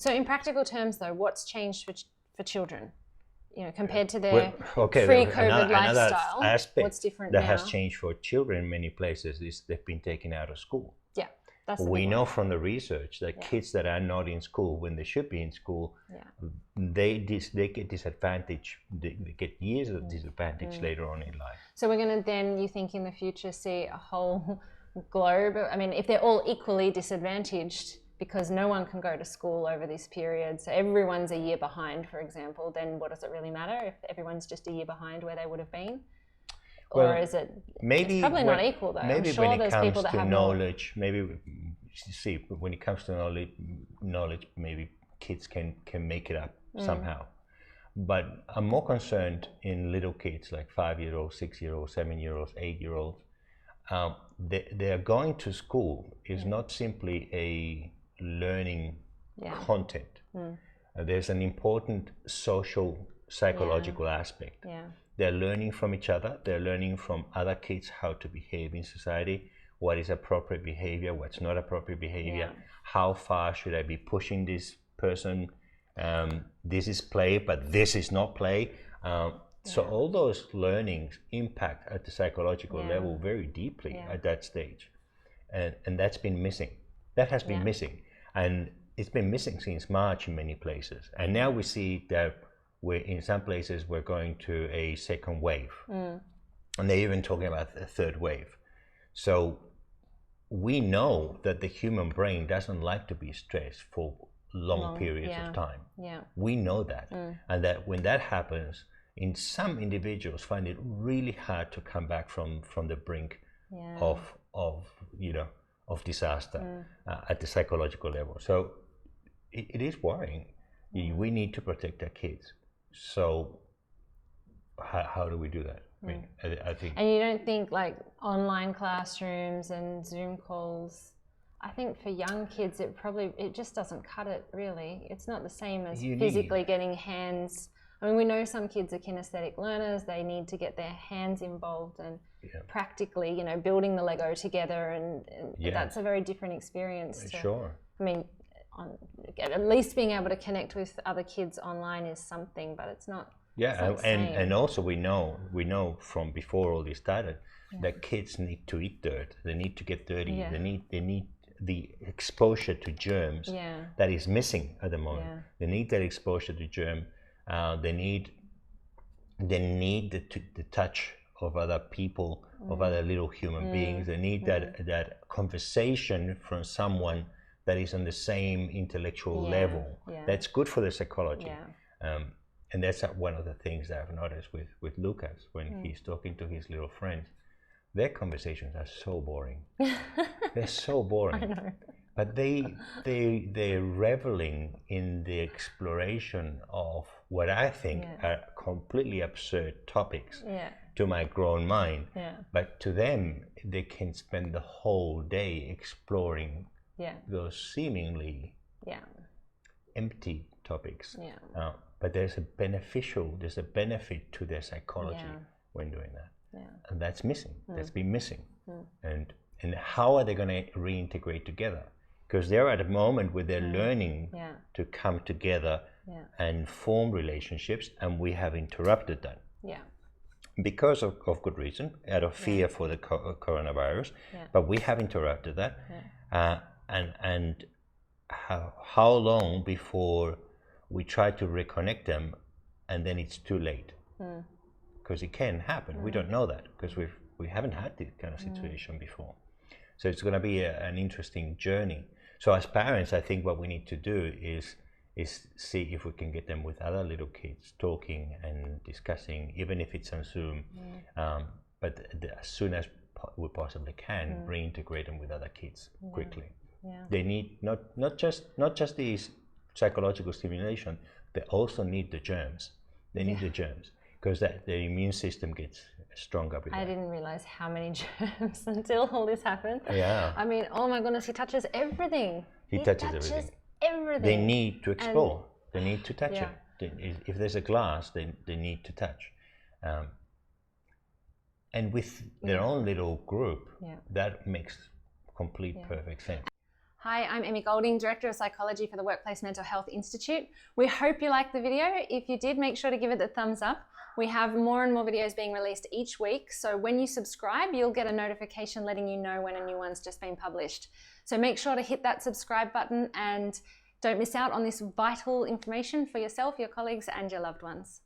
So in practical terms, though, what's changed for children? Compared to their pre-COVID lifestyle, aspect what's different that now? has changed for children in many places is they've been taken out of school. Yeah, that's the we big know one. from the research that kids that are not in school when they should be in school, they get disadvantage. They get years of disadvantage later on in life. So we're going to then, you think, in the future see a whole globe? I mean, if they're all equally disadvantaged because no one can go to school over this period, so everyone's a year behind, for example, then what does it really matter if everyone's just a year behind where they would have been? Or is it, it's probably not equal though. Maybe I'm sure when it there's comes people that to have knowledge, when it comes to knowledge, maybe kids can make it up somehow. But I'm more concerned in little kids like 5-year-olds, 6-year-olds, 7-year-olds, 8-year-olds. They're going to school is not simply a learning content. There's an important social, psychological aspect. They're learning from each other. They're learning from other kids how to behave in society, what is appropriate behavior, what's not appropriate behavior, how far should I be pushing this person, this is play, but this is not play. So all those learnings impact at the psychological level very deeply at that stage. And that's been missing. That has been missing. And it's been missing since March in many places. And now we see that in some places we're going to a second wave. And they're even talking about a third wave. So we know that the human brain doesn't like to be stressed for long periods of time. We know that. And that when that happens, in some individuals find it really hard to come back from the brink of disaster at the psychological level. So it is worrying. We need to protect our kids. So how do we do that? I mean, I think. And you don't think like online classrooms and Zoom calls, I think for young kids it just doesn't cut it really. It's not the same as physically getting hands. I mean, we know some kids are kinesthetic learners. They need to get their hands involved and practically, building the Lego together, and that's a very different experience. I mean, at least being able to connect with other kids online is something, but it's not. And also we know from before all this started that kids need to eat dirt. They need to get dirty. They need the exposure to germs that is missing at the moment. They need that exposure to germ. They need the touch of other people, of other little human beings. They need that conversation from someone that is on the same intellectual level. That's good for the psychology. And that's one of the things that I've noticed with Lucas when he's talking to his little friends. Their conversations are so boring. They're so boring. I know. But they're reveling in the exploration of what I think are completely absurd topics to my grown mind. But to them, they can spend the whole day exploring those seemingly empty topics. But there's a benefit to their psychology when doing that. And that's missing. That's been missing. And how are they going to reintegrate together? Because they're at a moment where they're learning to come together and form relationships, and we have interrupted that. Because of good reason, out of fear for the coronavirus, but we have interrupted that. And how long before we try to reconnect them, and then it's too late? Because it can happen. We don't know that because we haven't had this kind of situation before. So it's going to be an interesting journey. So as parents, I think what we need to do is see if we can get them with other little kids talking and discussing, even if it's on Zoom. But as soon as we possibly can, reintegrate them with other kids quickly. They need not just these psychological stimulation. They also need the germs. They need the germs because the immune system gets stronger. I didn't realize how many germs until all this happened. I mean, oh my goodness, he touches everything. He touches everything. They need to explore. They need to touch it. If there's a glass, they need to touch. And with their own little group, that makes complete perfect sense. Hi, I'm Emi Golding, Director of Psychology for the Workplace Mental Health Institute. We hope you liked the video. If you did, make sure to give it the thumbs up. We have more and more videos being released each week, so when you subscribe, you'll get a notification letting you know when a new one's just been published. So make sure to hit that subscribe button and don't miss out on this vital information for yourself, your colleagues, and your loved ones.